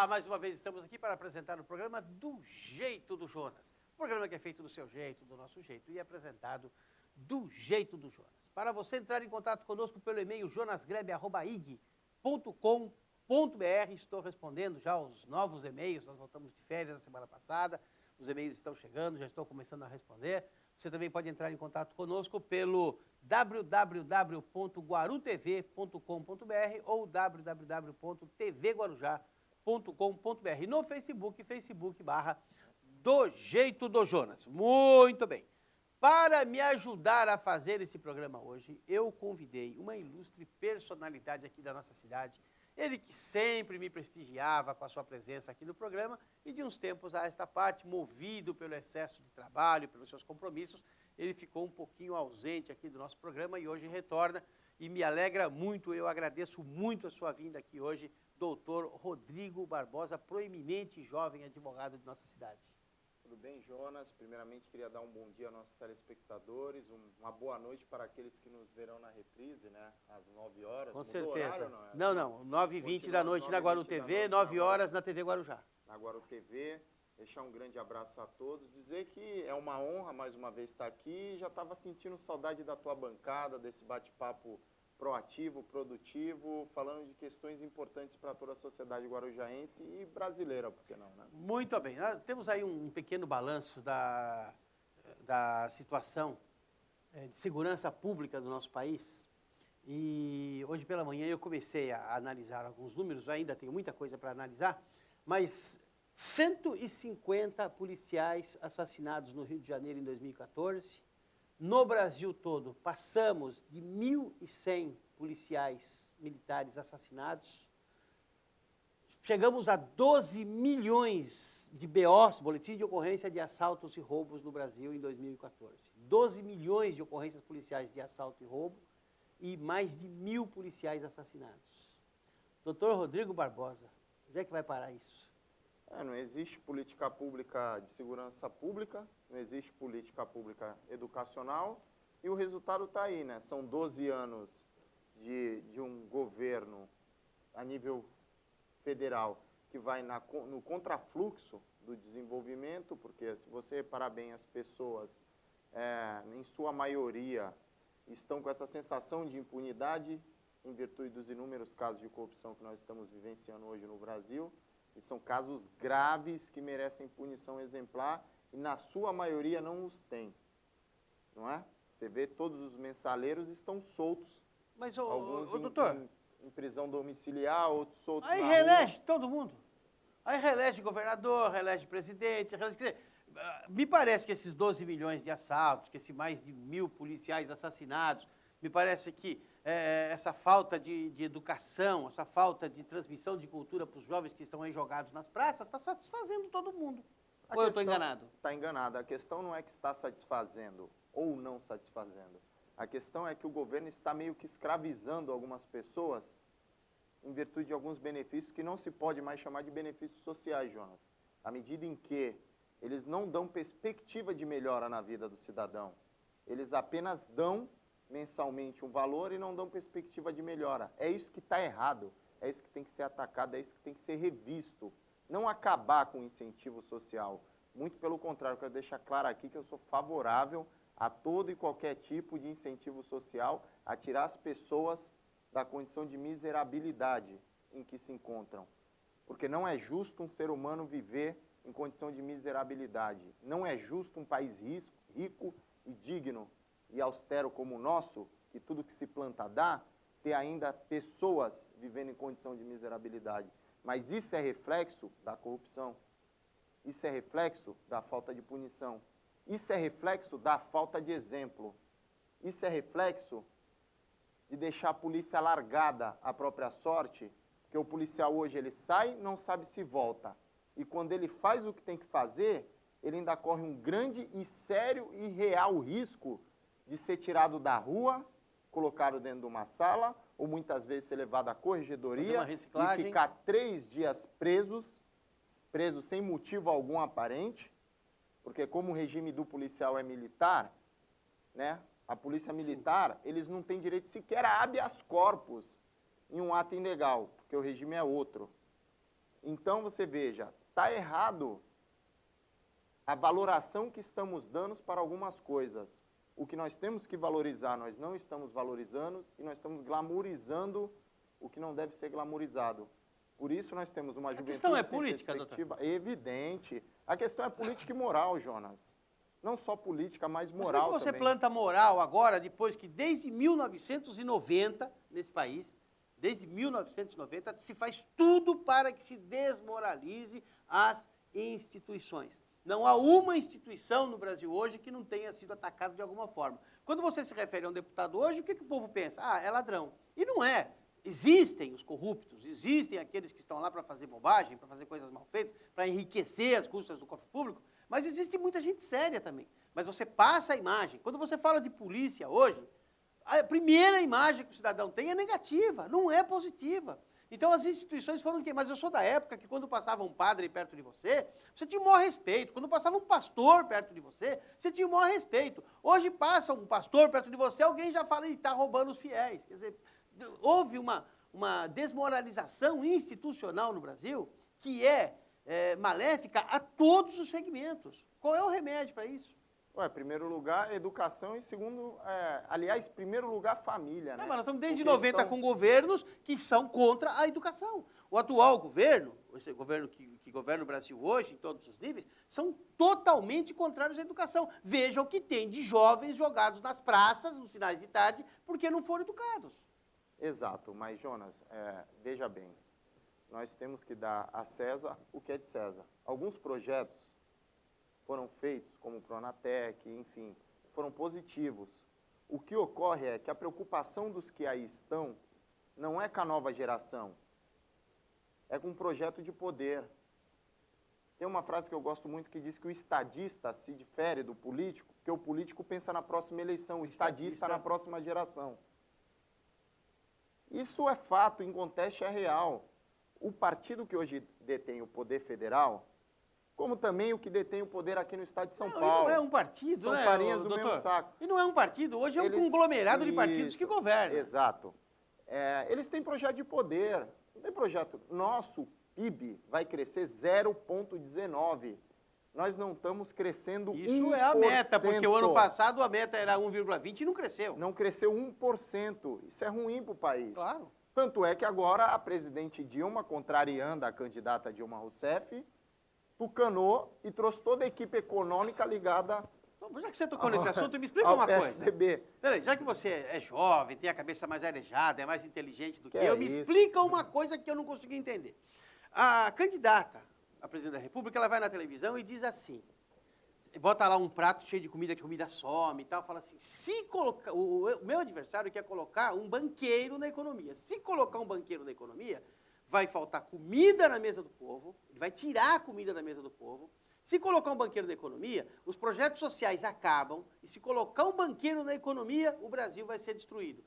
mais uma vez estamos aqui para apresentar o programa Do Jeito do Jonas. O programa que é feito do seu jeito, do nosso jeito, e é apresentado do jeito do Jonas. Para você entrar em contato conosco pelo e-mail jonasgrebe@ig.com.br, estou respondendo já os novos e-mails, nós voltamos de férias na semana passada, os e-mails estão chegando, já estou começando a responder. Você também pode entrar em contato conosco pelo www.guarutv.com.br ou www.tvguarujá.com.br. No Facebook, Facebook.com/Do Jeito do Jonas. Muito bem. Para me ajudar a fazer esse programa hoje, eu convidei uma ilustre personalidade aqui da nossa cidade, ele que sempre me prestigiava com a sua presença aqui no programa e de uns tempos a esta parte, movido pelo excesso de trabalho, pelos seus compromissos, ele ficou um pouquinho ausente aqui do nosso programa e hoje retorna e me alegra muito, eu agradeço muito a sua vinda aqui hoje, doutor Rodrigo Barbosa, proeminente jovem advogado de nossa cidade. Tudo bem, Jonas? Primeiramente, queria dar um bom dia aos nossos telespectadores, uma boa noite para aqueles que nos verão na reprise, né? Às 9 horas. Com Mudou certeza. Horário, não é? Não, 9h20 da noite na Guaru TV, 9 horas na TV Guarujá. Na Guaru TV. Deixar um grande abraço a todos. Dizer que é uma honra mais uma vez estar aqui. Já estava sentindo saudade da tua bancada, desse bate-papo proativo, produtivo, falando de questões importantes para toda a sociedade guarujaense e brasileira, por que não, né? Muito bem. Nós temos aí um pequeno balanço da situação de segurança pública do nosso país. E hoje pela manhã eu comecei a analisar alguns números, ainda tenho muita coisa para analisar, mas 150 policiais assassinados no Rio de Janeiro em 2014. No Brasil todo, passamos de 1.100 policiais militares assassinados. Chegamos a 12 milhões de BOs, boletins de ocorrência de assaltos e roubos no Brasil em 2014. 12 milhões de ocorrências policiais de assalto e roubo e mais de 1.000 policiais assassinados. Doutor Rodrigo Barbosa, onde é que vai parar isso? Não existe política pública de segurança pública, não existe política pública educacional e o resultado está aí, né? São 12 anos de um governo a nível federal que vai no contrafluxo do desenvolvimento, porque se você reparar bem, as pessoas, em sua maioria, estão com essa sensação de impunidade em virtude dos inúmeros casos de corrupção que nós estamos vivenciando hoje no Brasil. E são casos graves que merecem punição exemplar e, na sua maioria, não os tem. Não é? Você vê, todos os mensaleiros estão soltos. Mas, alguns doutor, em prisão domiciliar, outros soltos aí na reelege rua. todo mundo. Aí reelege governador, reelege presidente, me parece que esses 12 milhões de assaltos, que esses mais de 1.000 policiais assassinados, me parece que essa falta de educação, essa falta de transmissão de cultura para os jovens que estão aí jogados nas praças, está satisfazendo todo mundo. Ou eu estou enganado? Está enganado. A questão não é que está satisfazendo ou não satisfazendo. A questão é que o governo está meio que escravizando algumas pessoas em virtude de alguns benefícios que não se pode mais chamar de benefícios sociais, Jonas. À medida em que eles não dão perspectiva de melhora na vida do cidadão, eles apenas dão mensalmente um valor e não dão perspectiva de melhora. É isso que está errado, é isso que tem que ser atacado, é isso que tem que ser revisto. Não acabar com o incentivo social. Muito pelo contrário, quero deixar claro aqui que eu sou favorável a todo e qualquer tipo de incentivo social, a tirar as pessoas da condição de miserabilidade em que se encontram. Porque não é justo um ser humano viver em condição de miserabilidade. Não é justo um país rico e digno e austero como o nosso, que tudo que se planta dá, ter ainda pessoas vivendo em condição de miserabilidade. Mas isso é reflexo da corrupção. Isso é reflexo da falta de punição. Isso é reflexo da falta de exemplo. Isso é reflexo de deixar a polícia largada à própria sorte, porque o policial hoje ele sai, não sabe se volta. E quando ele faz o que tem que fazer, ele ainda corre um grande e sério e real risco de ser tirado da rua, colocado dentro de uma sala, ou muitas vezes ser levado à corregedoria e ficar 3 dias preso sem motivo algum aparente, porque como o regime do policial é militar, né, a polícia militar, eles não têm direito sequer a habeas corpus em um ato ilegal, porque o regime é outro. Então, você veja, está errado a valoração que estamos dando para algumas coisas. O que nós temos que valorizar, nós não estamos valorizando e nós estamos glamourizando o que não deve ser glamourizado. Por isso nós temos uma juventude questão é sem política, perspectiva. Evidente. A questão é política e moral, Jonas. Não só política, mas moral Mas como você também. planta moral agora, depois que desde 1990, nesse país, desde 1990, se faz tudo para que se desmoralize as instituições. Não há uma instituição no Brasil hoje que não tenha sido atacada de alguma forma. Quando você se refere a um deputado hoje, o que o povo pensa? Ah, é ladrão. E não é. Existem os corruptos, existem aqueles que estão lá para fazer bobagem, para fazer coisas mal feitas, para enriquecer as custas do cofre público, mas existe muita gente séria também. Mas você passa a imagem. Quando você fala de polícia hoje, a primeira imagem que o cidadão tem é negativa, não é positiva. Então as instituições foram quê? Mas eu sou da época que quando passava um padre perto de você, você tinha o maior respeito. Quando passava um pastor perto de você, você tinha o maior respeito. Hoje passa um pastor perto de você, alguém já fala, está roubando os fiéis. Quer dizer, houve uma desmoralização institucional no Brasil que é maléfica a todos os segmentos. Qual é o remédio para isso? Ué, primeiro lugar, educação e segundo, aliás, primeiro lugar, família, né? Não, mas nós estamos desde Porque 90 com governos que são contra a educação. O atual governo, esse governo que governa o Brasil hoje, em todos os níveis, são totalmente contrários à educação. Vejam o que tem de jovens jogados nas praças, nos finais de tarde, porque não foram educados. Exato, mas Jonas, veja bem, nós temos que dar a César o que é de César. Alguns projetos foram feitos, como o Pronatec, enfim, foram positivos. O que ocorre é que a preocupação dos que aí estão não é com a nova geração, é com um projeto de poder. Tem uma frase que eu gosto muito que diz que o estadista se difere do político, porque o político pensa na próxima eleição, o estadista na próxima geração. Isso é fato, inconteste, é real. O partido que hoje detém o poder federal, como também o que detém o poder aqui no estado de São Paulo. Não é um partido, são né, farinhas do doutor? mesmo saco. E não é um partido, hoje é um conglomerado de partidos que governam. Exato. Eles têm projeto de poder, não tem projeto. Nosso PIB vai crescer 0,19. Nós não estamos crescendo 1%. Isso é a meta, porque o ano passado a meta era 1,20 e não cresceu. Não cresceu 1%. Isso é ruim para o país. Claro. Tanto é que agora a presidente Dilma, contrariando a candidata Dilma Rousseff, tucanou e trouxe toda a equipe econômica ligada. Bom, já que você tocou nesse assunto, me explica uma coisa. Peraí, já que você é jovem, tem a cabeça mais arejada, é mais inteligente do que eu, me explica uma coisa que eu não consegui entender. A candidata a presidente da República, ela vai na televisão e diz assim, bota lá um prato cheio de comida, que a comida some e tal, fala assim, se colocar, o meu adversário quer colocar um banqueiro na economia. Se colocar um banqueiro na economia, vai faltar comida na mesa do povo, ele vai tirar a comida da mesa do povo. Se colocar um banqueiro na economia, os projetos sociais acabam, e se colocar um banqueiro na economia, o Brasil vai ser destruído.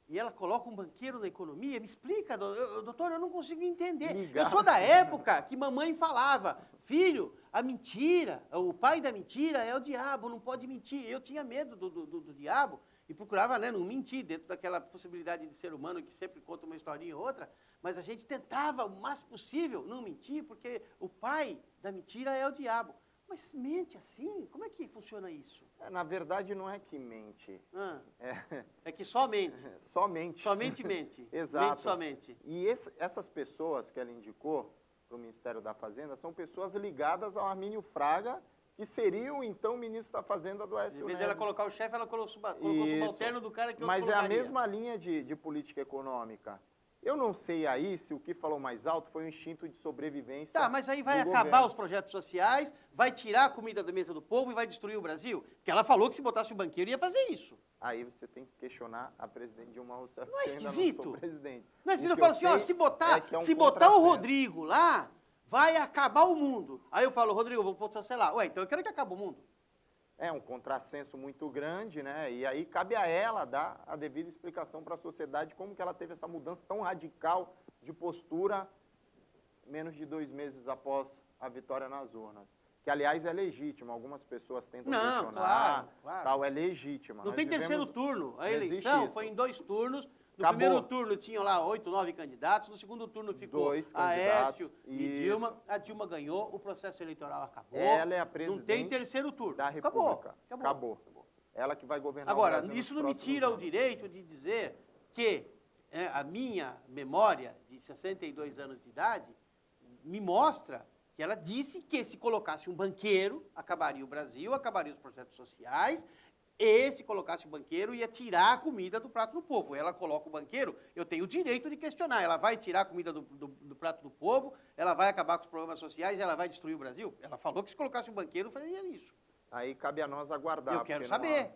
E ela coloca um banqueiro na economia, me explica, doutor, eu não consigo entender. Eu sou da época que mamãe falava, filho, a mentira, o pai da mentira é o diabo, não pode mentir. Eu tinha medo do diabo e procurava, né, não mentir dentro daquela possibilidade de ser humano que sempre conta uma historinha ou outra, mas a gente tentava o máximo possível não mentir, porque o pai da mentira é o diabo. Mas mente assim? Como é que funciona isso? Na verdade, não é que mente. É que só mente. Somente. Somente mente. Exato. Mente somente. E essas pessoas que ela indicou para o Ministério da Fazenda são pessoas ligadas ao Armínio Fraga, que seria o então ministro da Fazenda do Aécio Neves. Em vez dela colocar o chefe, ela colocou o subalterno do cara que eu Mas é a mesma linha de política econômica. Eu não sei aí se o que falou mais alto foi o instinto de sobrevivência. Tá, mas aí vai acabar os projetos sociais, vai tirar a comida da mesa do povo e vai destruir o Brasil? Porque ela falou que se botasse o banqueiro ia fazer isso. Aí você tem que questionar a presidente Dilma Rousseff. Não é esquisito? Não presidente. Não é esquisito? Eu falo assim, ó, se botar o Rodrigo lá, vai acabar o mundo. Aí eu falo, Rodrigo, eu vou botar, sei lá. Ué, então eu quero que acabe o mundo. É um contrassenso muito grande, né? E aí cabe a ela dar a devida explicação para a sociedade como que ela teve essa mudança tão radical de postura menos de 2 meses após a vitória nas urnas. Que, aliás, é legítima. Algumas pessoas tentam questionar. Claro. Tal, é legítima. Não tem terceiro turno. A eleição foi em 2 turnos. No primeiro turno tinham lá 8, 9 candidatos, no segundo turno ficou 2 Aécio e isso. Dilma. A Dilma ganhou, o processo eleitoral acabou. Ela é a presidente não tem terceiro turno. da República. Acabou. Ela que vai governar Agora, o Brasil isso não me tira o direito de dizer que a minha memória de 62 anos de idade me mostra que ela disse que se colocasse um banqueiro, acabaria o Brasil, acabaria os projetos sociais, e se colocasse um banqueiro, ia tirar a comida do prato do povo. Ela coloca o banqueiro, eu tenho o direito de questionar. Ela vai tirar a comida do prato do povo, ela vai acabar com os programas sociais, ela vai destruir o Brasil? Ela falou que se colocasse um banqueiro, faria isso. Aí cabe a nós aguardar. Eu quero saber.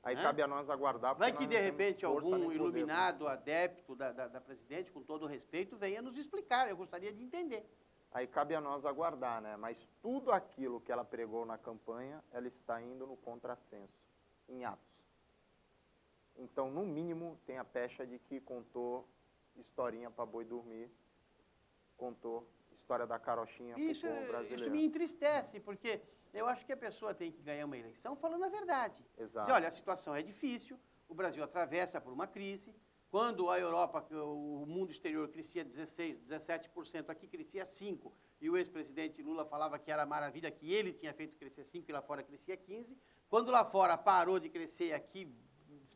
Aí cabe a nós aguardar. Vai que, de repente, algum iluminado, adepto da presidente, com todo o respeito, venha nos explicar. Eu gostaria de entender. Aí cabe a nós aguardar, né? Mas tudo aquilo que ela pregou na campanha, ela está indo no contrassenso, em atos. Então, no mínimo, tem a pecha de que contou historinha para boi dormir, contou história da carochinha para o povo brasileiro. Isso me entristece, porque eu acho que a pessoa tem que ganhar uma eleição falando a verdade. Exato. Dizer, olha, a situação é difícil, o Brasil atravessa por uma crise. Quando a Europa, o mundo exterior crescia 16%, 17%, aqui crescia 5%, e o ex-presidente Lula falava que era maravilha, que ele tinha feito crescer 5% e lá fora crescia 15%. Quando lá fora parou de crescer, aqui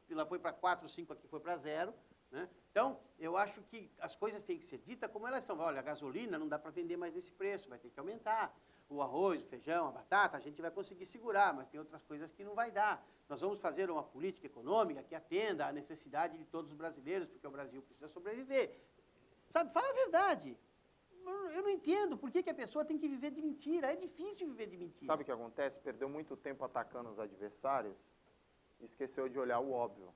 ela foi para 4%, 5%, aqui foi para 0%. Né? Então, eu acho que as coisas têm que ser ditas como elas são. Olha, a gasolina não dá para vender mais nesse preço, vai ter que aumentar. O arroz, o feijão, a batata, a gente vai conseguir segurar, mas tem outras coisas que não vai dar. Nós vamos fazer uma política econômica que atenda à necessidade de todos os brasileiros, porque o Brasil precisa sobreviver. Sabe, fala a verdade. Eu não entendo por que a pessoa tem que viver de mentira. É difícil viver de mentira. Sabe o que acontece? Perdeu muito tempo atacando os adversários e esqueceu de olhar o óbvio.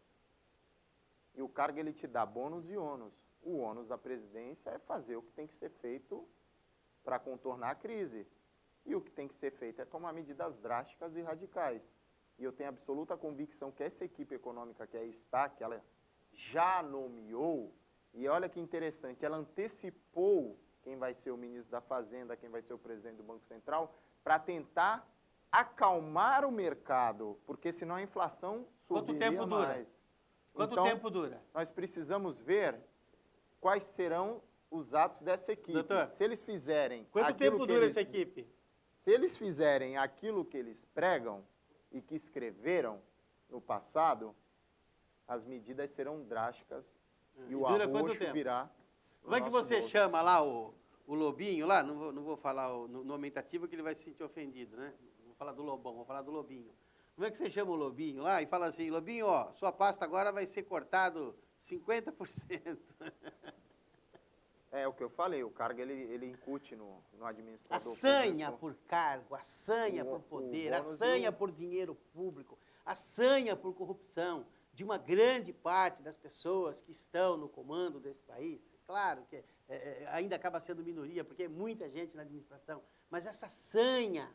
E o cargo, ele te dá bônus e ônus. O ônus da presidência é fazer o que tem que ser feito para contornar a crise. E o que tem que ser feito é tomar medidas drásticas e radicais. E eu tenho absoluta convicção que essa equipe econômica que aí está, que ela já nomeou, e olha que interessante, ela antecipou quem vai ser o ministro da Fazenda, quem vai ser o presidente do Banco Central, para tentar acalmar o mercado, porque senão a inflação subiria mais. Quanto tempo dura? Quanto tempo dura? Nós precisamos ver quais serão os atos dessa equipe. Doutor, se eles fizerem... Quanto tempo dura essa equipe? Se eles fizerem aquilo que eles pregam e que escreveram no passado, as medidas serão drásticas e o arroxo virá. Como é que você chama lá o Lobinho lá? Não vou falar no nomenclativo que ele vai se sentir ofendido, né? Não vou falar do Lobão, vou falar do Lobinho. Como é que você chama o Lobinho lá e fala assim, Lobinho, ó, sua pasta agora vai ser cortado 50%. É o que eu falei, o cargo ele incute no administrador. A sanha por cargo, a sanha por poder, a sanha por dinheiro público, a sanha por corrupção de uma grande parte das pessoas que estão no comando desse país. Claro que ainda acaba sendo minoria, porque é muita gente na administração, mas essa sanha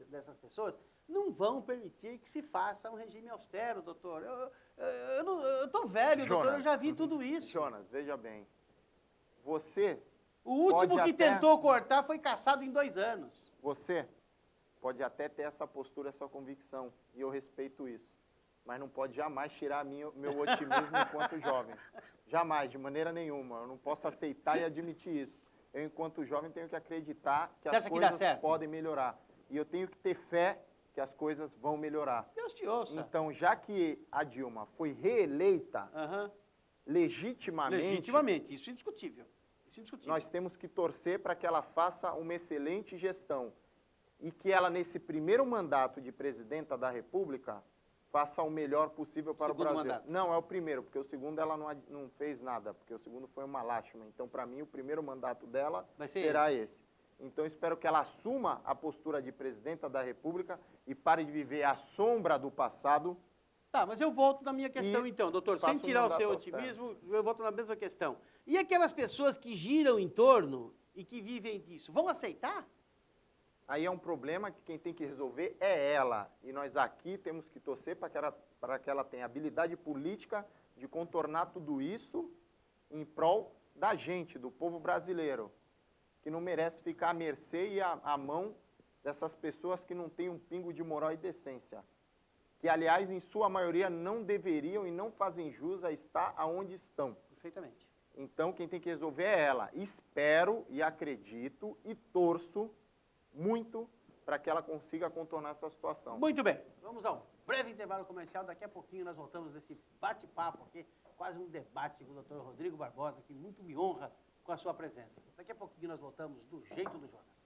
dessas pessoas não vão permitir que se faça um regime austero, doutor. Eu estou velho, Jonas, doutor, eu já vi tudo isso. Jonas, veja bem. Você... O último que tentou cortar foi cassado em 2 anos. Você pode até ter essa postura, essa convicção, e eu respeito isso. Mas não pode jamais tirar meu otimismo enquanto jovem. Jamais, de maneira nenhuma. Eu não posso aceitar e admitir isso. Eu, enquanto jovem, tenho que acreditar que as coisas podem melhorar. E eu tenho que ter fé que as coisas vão melhorar. Deus te ouça. Então, já que a Dilma foi reeleita, legitimamente, isso é indiscutível. Nós temos que torcer para que ela faça uma excelente gestão e que ela, nesse primeiro mandato de presidenta da República, faça o melhor possível para o Brasil. Mandato. Não, é o primeiro, porque o segundo ela não fez nada, porque o segundo foi uma lástima. Então, para mim, o primeiro mandato dela será esse. Então, espero que ela assuma a postura de presidenta da República e pare de viver à sombra do passado. Tá, mas eu volto na minha questão então, doutor. Sem tirar o seu otimismo, eu volto na mesma questão. E aquelas pessoas que giram em torno e que vivem disso, vão aceitar? Aí é um problema que quem tem que resolver é ela. E nós aqui temos que torcer para que ela tenha habilidade política de contornar tudo isso em prol da gente, do povo brasileiro, que não merece ficar à mercê e à mão dessas pessoas que não têm um pingo de moral e decência. que, aliás, em sua maioria não deveriam e não fazem jus a estar aonde estão. Perfeitamente. Então, quem tem que resolver é ela. Espero e acredito e torço muito para que ela consiga contornar essa situação. Muito bem, vamos a um breve intervalo comercial. Daqui a pouquinho nós voltamos nesse bate-papo aqui, quase um debate com o Dr. Rodrigo Barbosa, que muito me honra com a sua presença. Daqui a pouquinho nós voltamos do jeito do Jonas.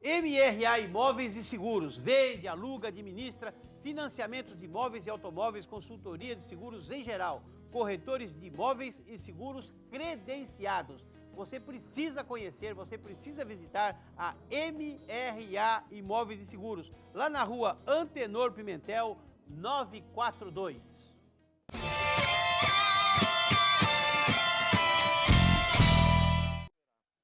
MRA Imóveis e Seguros, vende, aluga, administra financiamentos de imóveis e automóveis, consultoria de seguros em geral, corretores de imóveis e seguros credenciados. Você precisa conhecer, você precisa visitar a MRA Imóveis e Seguros, lá na rua Antenor Pimentel, 942.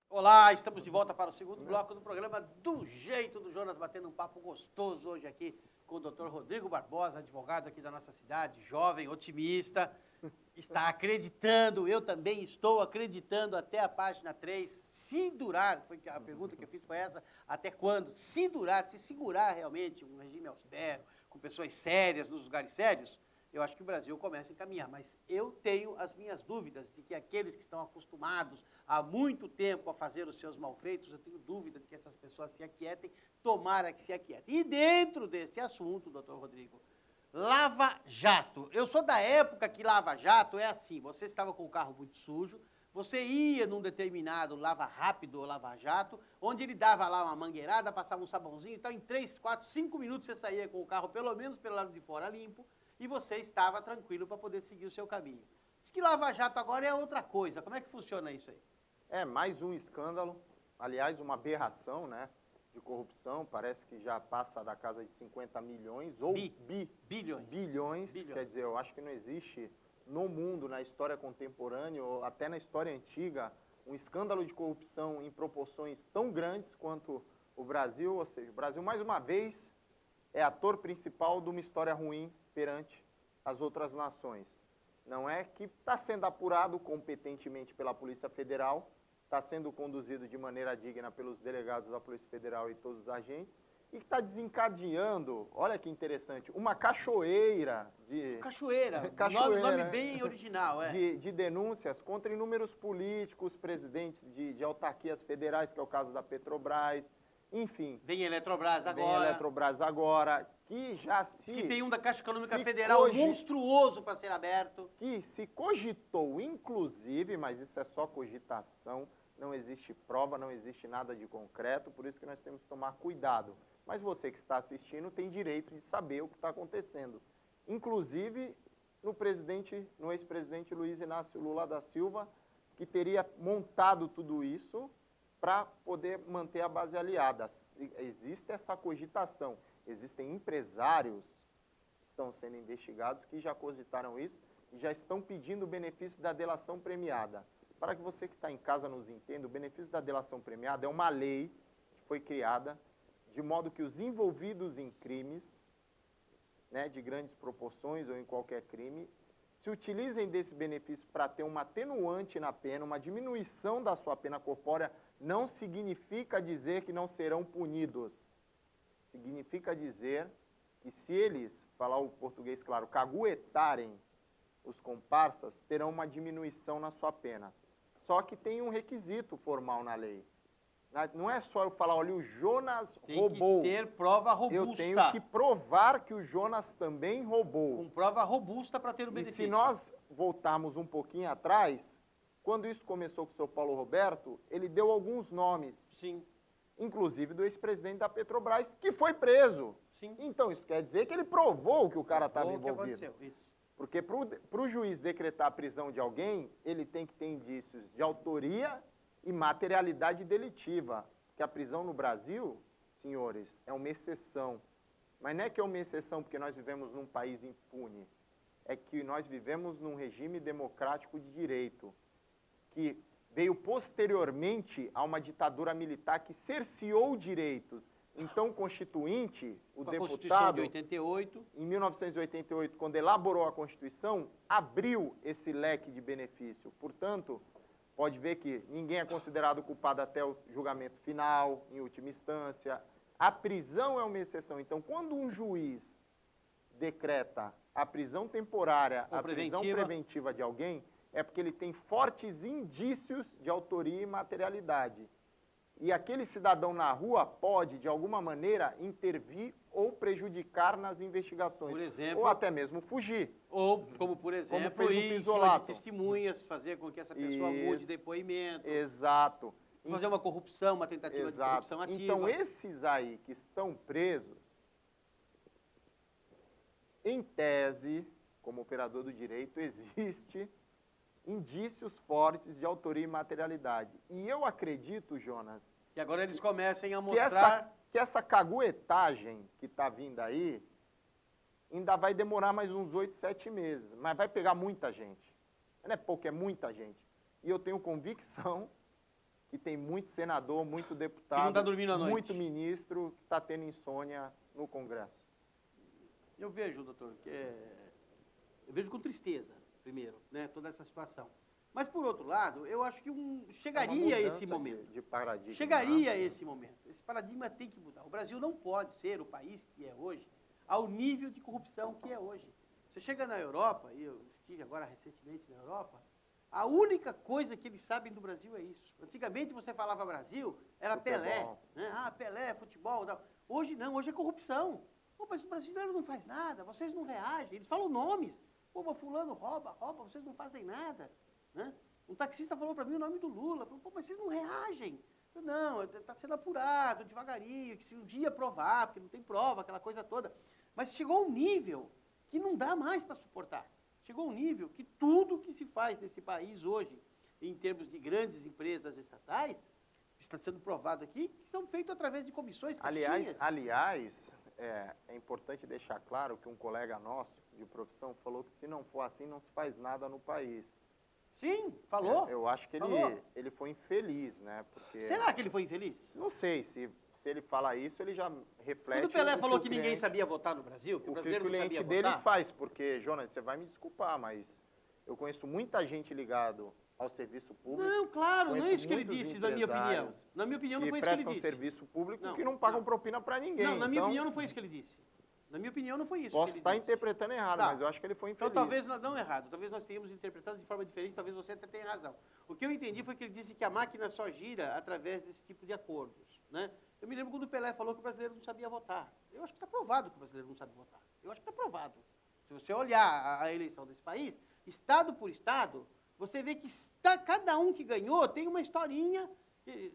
Olá, estamos de volta para o segundo bloco do programa Do Jeito do Jonas, batendo um papo gostoso hoje aqui com o Dr. Rodrigo Barbosa, advogado aqui da nossa cidade, jovem, otimista, está acreditando, eu também estou acreditando até a página 3, se durar, foi a pergunta que eu fiz foi essa, até quando? Se durar, se segurar realmente um regime austero, com pessoas sérias, nos lugares sérios, eu acho que o Brasil começa a encaminhar, mas eu tenho as minhas dúvidas de que aqueles que estão acostumados há muito tempo a fazer os seus malfeitos, eu tenho dúvida de que essas pessoas se aquietem, tomara que se aquietem. E dentro deste assunto, doutor Rodrigo, Lava Jato. Eu sou da época que Lava Jato é assim, você estava com o carro muito sujo, você ia num determinado lava rápido ou lava jato, onde ele dava lá uma mangueirada, passava um sabãozinho e tal, em 3, 4, 5 minutos você saía com o carro pelo menos pelo lado de fora limpo, e você estava tranquilo para poder seguir o seu caminho. Diz que Lava Jato agora é outra coisa. Como é que funciona isso aí? É mais um escândalo, aliás, uma aberração, né, de corrupção, parece que já passa da casa de 50 milhões, ou bilhões, quer dizer, eu acho que não existe no mundo, na história contemporânea, ou até na história antiga, um escândalo de corrupção em proporções tão grandes quanto o Brasil, ou seja, o Brasil, mais uma vez, é ator principal de uma história ruim perante as outras nações. Não é que está sendo apurado competentemente pela Polícia Federal, está sendo conduzido de maneira digna pelos delegados da Polícia Federal e todos os agentes, e que está desencadeando, olha que interessante, uma cachoeira de... Cachoeira, nome bem original, é. De denúncias contra inúmeros políticos, presidentes de autarquias federais, que é o caso da Petrobras, enfim. Vem Eletrobras agora. Vem Eletrobras agora, que já se... Que tem um da Caixa Econômica Federal monstruoso para ser aberto. Que se cogitou, inclusive, mas isso é só cogitação, não existe prova, não existe nada de concreto, por isso que nós temos que tomar cuidado. Mas você que está assistindo tem direito de saber o que está acontecendo. Inclusive, no ex-presidente Luiz Inácio Lula da Silva, que teria montado tudo isso para poder manter a base aliada. Existe essa cogitação. Existem empresários que estão sendo investigados que já cogitaram isso e já estão pedindo o benefício da delação premiada. Para que você que está em casa nos entenda, o benefício da delação premiada é uma lei que foi criada de modo que os envolvidos em crimes, né, de grandes proporções ou em qualquer crime, se utilizem desse benefício para ter uma atenuante na pena, uma diminuição da sua pena corpórea, não significa dizer que não serão punidos. Significa dizer que se eles, falar o português claro, caguetarem os comparsas, terão uma diminuição na sua pena. Só que tem um requisito formal na lei. Não é só eu falar, olha, o Jonas roubou. Tem que ter prova robusta. Eu tenho que provar que o Jonas também roubou. Com prova robusta para ter o benefício. E se nós voltarmos um pouquinho atrás, quando isso começou com o seu Paulo Roberto, ele deu alguns nomes. Sim. Inclusive do ex-presidente da Petrobras, que foi preso. Sim. Então, isso quer dizer que ele provou que o cara estava envolvido. Que aconteceu, isso. Porque para o juiz decretar a prisão de alguém, ele tem que ter indícios de autoria e materialidade delitiva. Que a prisão no Brasil, senhores, é uma exceção. Mas não é que é uma exceção porque nós vivemos num país impune. É que nós vivemos num regime democrático de direito, que veio posteriormente a uma ditadura militar que cerceou direitos, Então, o Constituinte, o Com a Constituição deputado, de 88, em 1988, quando elaborou a Constituição, abriu esse leque de benefício. Portanto, pode ver que ninguém é considerado culpado até o julgamento final, em última instância. A prisão é uma exceção. Então, quando um juiz decreta a prisão temporária, ou a prisão preventiva de alguém, é porque ele tem fortes indícios de autoria e materialidade. E aquele cidadão na rua pode, de alguma maneira, intervir ou prejudicar nas investigações. Por exemplo, ou até mesmo fugir. Ou, como por exemplo, fez o ir em cima de Pisolato. testemunhas, fazer com que essa pessoa mude depoimento, Exato. fazer uma corrupção, uma tentativa de corrupção ativa. Então, esses aí que estão presos, em tese, como operador do direito, existe indícios fortes de autoria e materialidade. E eu acredito, Jonas, que agora eles comecem a mostrar... que essa caguetagem que está vindo aí ainda vai demorar mais uns 8, 7 meses, mas vai pegar muita gente. Não é pouco, é muita gente. E eu tenho convicção que tem muito senador, muito deputado, que não tá dormindo à noite. muito ministro que está tendo insônia no Congresso. Eu vejo, doutor, eu vejo com tristeza, primeiro, né, toda essa situação. Mas, por outro lado, eu acho que chegaria esse momento. De paradigma. Chegaria esse momento. Esse paradigma tem que mudar. O Brasil não pode ser o país que é hoje, ao nível de corrupção que é hoje. Você chega na Europa, e eu estive agora recentemente na Europa, a única coisa que eles sabem do Brasil é isso. Antigamente você falava Brasil, era Futebol. Pelé. Né? Ah, Pelé, futebol. Tal. Hoje não, hoje é corrupção. Pô, mas o brasileiro não faz nada, vocês não reagem. Eles falam nomes. Pô, mas fulano rouba, vocês não fazem nada. Né? Um taxista falou para mim o nome do Lula. Falou, pô, mas vocês não reagem. Eu, não, está sendo apurado, devagarinho, que se um dia provar, porque não tem prova, aquela coisa toda. Mas chegou um nível que não dá mais para suportar. Chegou um nível que tudo que se faz nesse país hoje, em termos de grandes empresas estatais, está sendo provado aqui, que são feitos através de comissões caixinhas. Aliás, é importante deixar claro que um colega nosso de profissão falou que se não for assim, não se faz nada no país. Sim, falou. Eu acho que ele foi infeliz, né? Porque, será que ele foi infeliz? Não sei, se ele fala isso, ele já reflete... Quando o Pelé falou que ninguém sabia votar no Brasil, que o brasileiro não sabia votar... O cliente dele faz, porque, Jonas, você vai me desculpar, mas eu conheço muita gente ligado ao serviço público. Não, claro, não é isso que ele disse, na minha opinião. Na minha opinião, não foi isso que ele disse. Que prestam serviço público que não pagam propina para ninguém. Não, na minha opinião, não foi isso que ele disse. Na minha opinião, não foi isso que ele disse. Posso estar interpretando errado, mas eu acho que ele foi infeliz. Então, talvez não errado. Talvez nós tenhamos interpretado de forma diferente, talvez você até tenha razão. O que eu entendi foi que ele disse que a máquina só gira através desse tipo de acordos, né? Eu me lembro quando o Pelé falou que o brasileiro não sabia votar. Eu acho que está provado que o brasileiro não sabe votar. Eu acho que está provado. Se você olhar a eleição desse país, estado por estado, você vê que cada um que ganhou tem uma historinha,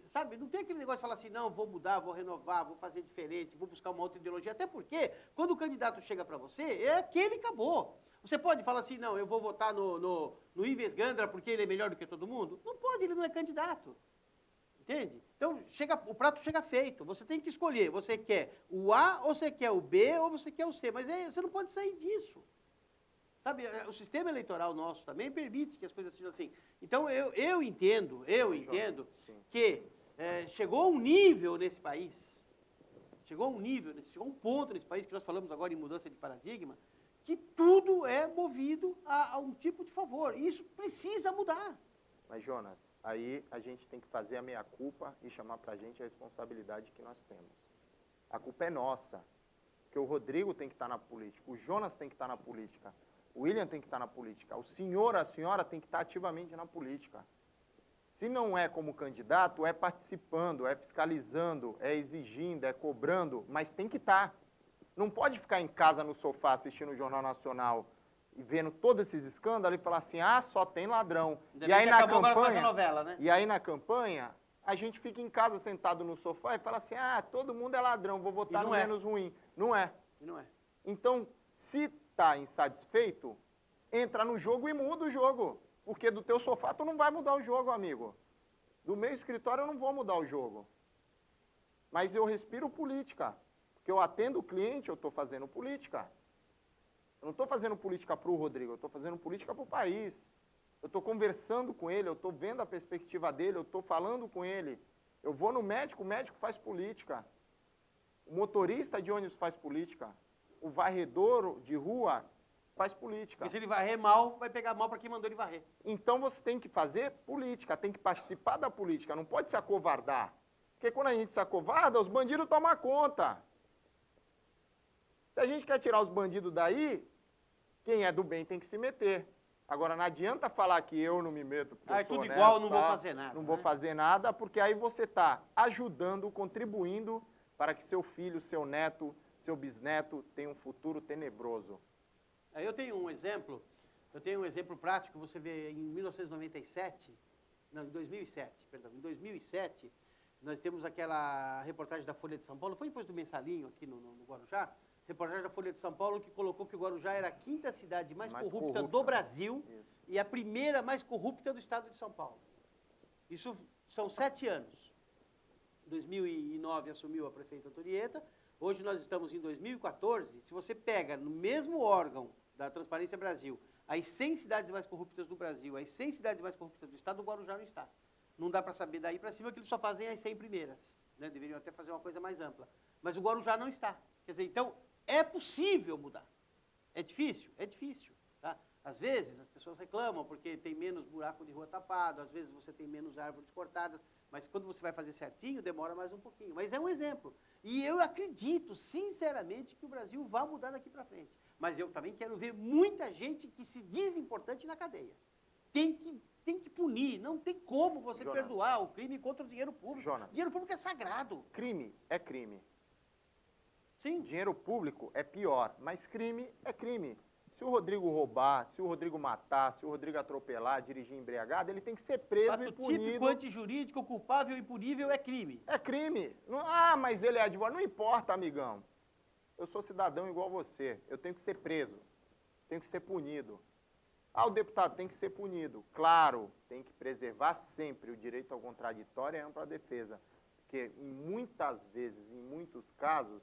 sabe? Não tem aquele negócio de falar assim, não, vou mudar, vou renovar, vou fazer diferente, vou buscar uma outra ideologia. Até porque, quando o candidato chega para você, é aquele que acabou. Você pode falar assim, não, eu vou votar no Ives Gandra porque ele é melhor do que todo mundo? Não pode, ele não é candidato. Entende? Então, o prato chega feito. Você tem que escolher. Você quer o A, ou você quer o B, ou você quer o C. Mas você não pode sair disso. Sabe, o sistema eleitoral nosso também permite que as coisas sejam assim. Então, eu entendo que chegou um nível nesse país, chegou um ponto nesse país, que nós falamos agora em mudança de paradigma, que tudo é movido a um tipo de favor. E isso precisa mudar. Mas, Jonas, aí a gente tem que fazer a meia-culpa e chamar para a gente a responsabilidade que nós temos. A culpa é nossa, porque o Rodrigo tem que estar na política, o Jonas tem que estar na política, o William tem que estar na política, o senhor, a senhora tem que estar ativamente na política. Se não é como candidato, é participando, é fiscalizando, é exigindo, é cobrando, mas tem que estar. Não pode ficar em casa no sofá assistindo o Jornal Nacional e vendo todos esses escândalos e falar assim, só tem ladrão. E aí na campanha, novela, né? E aí na campanha, a gente fica em casa sentado no sofá e fala assim, todo mundo é ladrão, vou votar no menos ruim. Não é. E não é. Então, se está insatisfeito, entra no jogo e muda o jogo. Porque do teu sofá tu não vai mudar o jogo, amigo. Do meu escritório eu não vou mudar o jogo. Mas eu respiro política. Porque eu atendo o cliente, eu estou fazendo política. Eu não estou fazendo política para o Rodrigo, eu estou fazendo política para o país. Eu estou conversando com ele, eu estou vendo a perspectiva dele, eu estou falando com ele. Eu vou no médico, o médico faz política. O motorista de ônibus faz política. O varredor de rua faz política. Porque se ele varrer mal, vai pegar mal para quem mandou ele varrer. Então você tem que fazer política, tem que participar da política, não pode se acovardar. Porque quando a gente se acovarda, os bandidos tomam conta. Se a gente quer tirar os bandidos daí, quem é do bem tem que se meter. Agora, não adianta falar que eu não me meto, porque eu sou tudo honesto, igual, não vou fazer nada. Não vou fazer nada, porque aí você está ajudando, contribuindo para que seu filho, seu neto, seu bisneto tenha um futuro tenebroso. Eu tenho um exemplo prático, você vê em 1997, não, em 2007, perdão, em 2007, nós temos aquela reportagem da Folha de São Paulo, foi depois do Mensalinho aqui no Guarujá, reportagem da Folha de São Paulo que colocou que o Guarujá era a quinta cidade mais corrupta do Brasil. Isso. E a primeira mais corrupta do estado de São Paulo. Isso são 7 anos. Em 2009 assumiu a prefeita Antonieta, hoje nós estamos em 2014, se você pega no mesmo órgão da Transparência Brasil, as 100 cidades mais corruptas do Brasil, as 100 cidades mais corruptas do estado, o Guarujá não está. Não dá para saber daí para cima que eles só fazem as 100 primeiras. Né? Deveriam até fazer uma coisa mais ampla. Mas o Guarujá não está. Quer dizer, então, é possível mudar. É difícil? É difícil. Tá? Às vezes as pessoas reclamam porque tem menos buraco de rua tapado, às vezes você tem menos árvores cortadas, mas quando você vai fazer certinho, demora mais um pouquinho. Mas é um exemplo. E eu acredito, sinceramente, que o Brasil vai mudar daqui para frente. Mas eu também quero ver muita gente que se diz importante na cadeia. Tem que punir, não tem como você perdoar o crime contra o dinheiro público. Dinheiro público é sagrado. Crime é crime. Sim. Dinheiro público é pior, mas crime é crime. Se o Rodrigo roubar, se o Rodrigo matar, se o Rodrigo atropelar, dirigir embriagado, ele tem que ser preso e punido. Típico, antijurídico, culpável e punível é crime. É crime. Mas ele é advogado. Não importa, amigão. Eu sou cidadão igual você. Eu tenho que ser preso. Tenho que ser punido. O deputado tem que ser punido. Claro, tem que preservar sempre o direito ao contraditório e à ampla defesa. Porque muitas vezes, em muitos casos,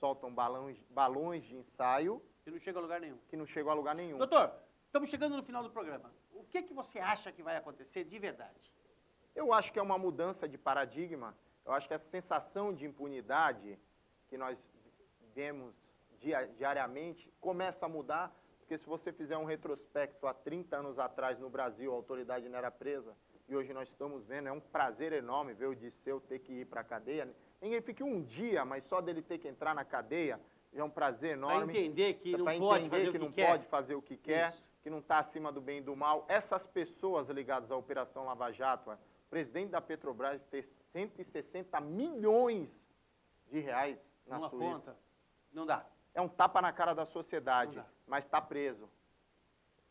soltam balões de ensaio. Que não chegam a lugar nenhum. Que não chegam a lugar nenhum. Doutor, estamos chegando no final do programa. O que você acha que vai acontecer de verdade? Eu acho que é uma mudança de paradigma. Eu acho que essa sensação de impunidade que nós vemos diariamente começa a mudar, porque se você fizer um retrospecto há 30 anos atrás no Brasil, a autoridade não era presa, e hoje nós estamos vendo, é um prazer enorme ver o Dirceu ter que ir para a cadeia. Ninguém fica um dia, mas só dele ter que entrar na cadeia já é um prazer enorme. Para entender que não pode fazer o que quer. Pode fazer o que quer, que não está acima do bem e do mal. Essas pessoas ligadas à Operação Lava Jato, o presidente da Petrobras ter 160 milhões de reais na Suíça. Conta. Não dá. É um tapa na cara da sociedade, mas está preso.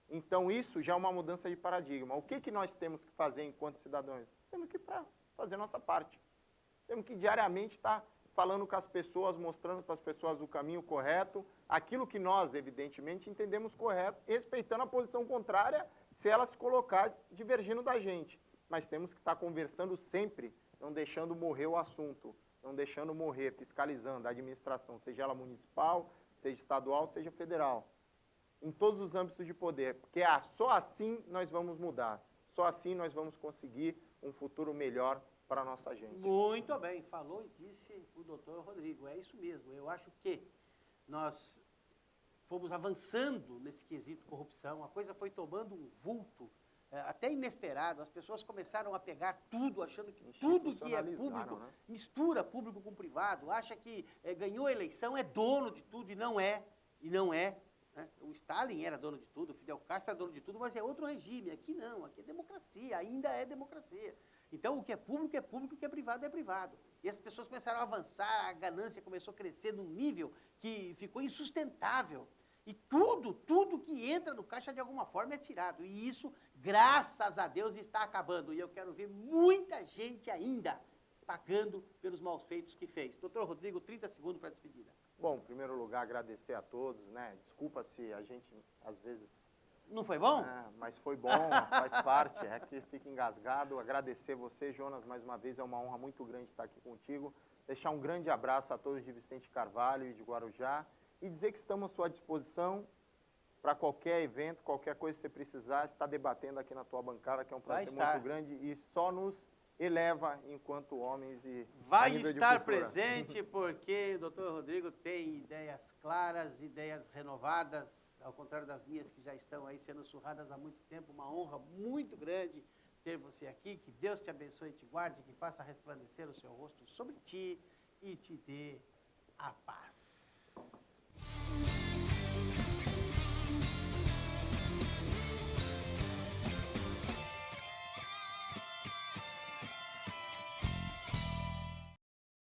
Então, isso já é uma mudança de paradigma. O que nós temos que fazer enquanto cidadãos? Temos que fazer nossa parte. Temos que diariamente estar falando com as pessoas, mostrando para as pessoas o caminho correto, aquilo que nós, evidentemente, entendemos correto, respeitando a posição contrária se ela se colocar divergindo da gente. Mas temos que estar conversando sempre, não deixando morrer o assunto, não deixando morrer, fiscalizando a administração, seja ela municipal, seja estadual, seja federal. Em todos os âmbitos de poder, porque só assim nós vamos mudar, só assim nós vamos conseguir um futuro melhor para a nossa gente. Muito bem, falou e disse o doutor Rodrigo, é isso mesmo. Eu acho que nós fomos avançando nesse quesito corrupção, a coisa foi tomando um vulto até inesperado, as pessoas começaram a pegar tudo, achando que tudo que é público, mistura público com privado, acha que ganhou a eleição, é dono de tudo, e não é. Né? O Stalin era dono de tudo, o Fidel Castro era dono de tudo, mas é outro regime. Aqui não, aqui é democracia, ainda é democracia. Então, o que é público, o que é privado é privado. E as pessoas começaram a avançar, a ganância começou a crescer num nível que ficou insustentável. E tudo que entra no caixa de alguma forma é tirado. E isso, graças a Deus, está acabando. E eu quero ver muita gente ainda pagando pelos malfeitos que fez. Doutor Rodrigo, 30 segundos para a despedida. Bom, em primeiro lugar, agradecer a todos, né? Desculpa se a gente, às vezes... Não foi bom? Mas foi bom, faz parte, é que fica engasgado. Agradecer você, Jonas, mais uma vez, é uma honra muito grande estar aqui contigo. Deixar um grande abraço a todos de Vicente Carvalho e de Guarujá e dizer que estamos à sua disposição para qualquer evento, qualquer coisa que você precisar, estar debatendo aqui na tua bancada, que é um prazer muito grande e só nos eleva enquanto homens e a Vai nível de estar cultura. presente porque o doutor Rodrigo tem ideias claras, ideias renovadas, ao contrário das minhas que já estão aí sendo surradas há muito tempo. Uma honra muito grande ter você aqui. Que Deus te abençoe e te guarde, que faça resplandecer o seu rosto sobre ti e te dê a paz.